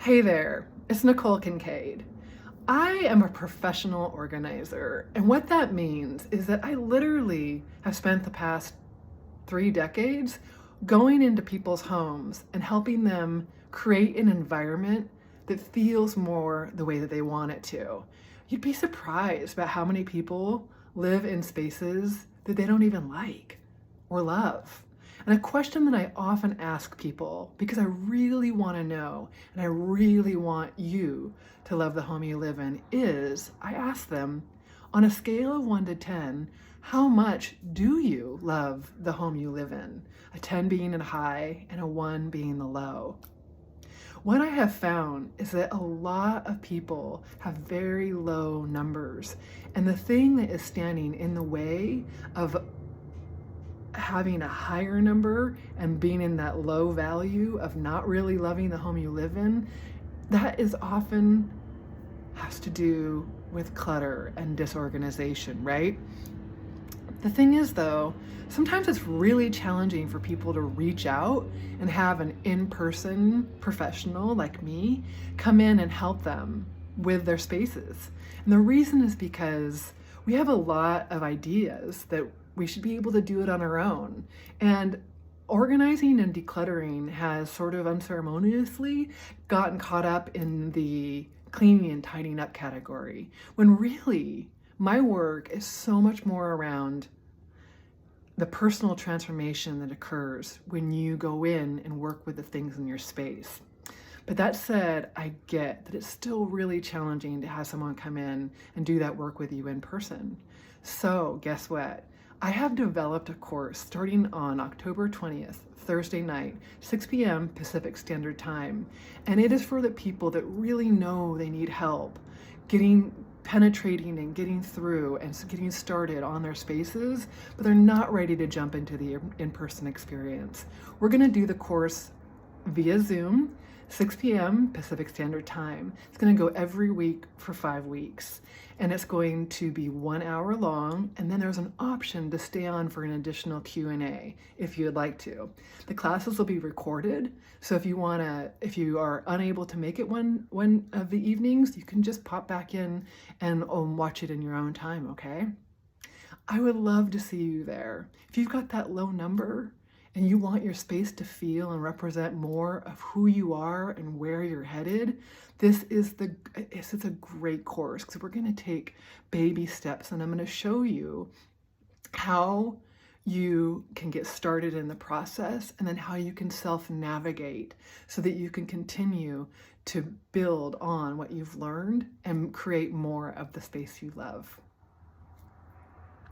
Hey there, it's Nicole Kincaid. I am a professional organizer, and what that means is that I literally have spent the past 3 decades going into people's homes and helping them create an environment that feels more the way that they want it to. You'd be surprised about how many people live in spaces that they don't even like or love. And a question that I often ask people, because I really want to know and I really want you to love the home you live in, is I ask them, on a scale of 1 to 10, how much do you love the home you live in? A 10 being the high and a 1 being the low. What I have found is that a lot of people have very low numbers. And the thing that is standing in the way of having a higher number and being in that low value of not really loving the home you live in, that is often has to do with clutter and disorganization, right? The thing is, though, sometimes it's really challenging for people to reach out and have an in-person professional like me come in and help them with their spaces. And the reason is because we have a lot of ideas that we should be able to do it on our own. And organizing and decluttering has sort of unceremoniously gotten caught up in the cleaning and tidying up category, when really my work is so much more around the personal transformation that occurs when you go in and work with the things in your space. But that said, I get that it's still really challenging to have someone come in and do that work with you in person. So guess what? I have developed a course starting on October 20th, Thursday night, 6 p.m. Pacific Standard Time. And it is for the people that really know they need help penetrating and getting through and getting started on their spaces, but they're not ready to jump into the in-person experience. We're going to do the course via Zoom, 6 p.m. Pacific Standard Time. It's going to go every week for 5 weeks, and it's going to be 1 hour long, and then there's an option to stay on for an additional Q&A if you would like to. The classes will be recorded, so if you are unable to make it one of the evenings, you can just pop back in and watch it in your own time, okay? I would love to see you there. If you've got that low number, and you want your space to feel and represent more of who you are and where you're headed, it's a great course, because we're going to take baby steps, and I'm going to show you how you can get started in the process, and then how you can self-navigate so that you can continue to build on what you've learned and create more of the space you love.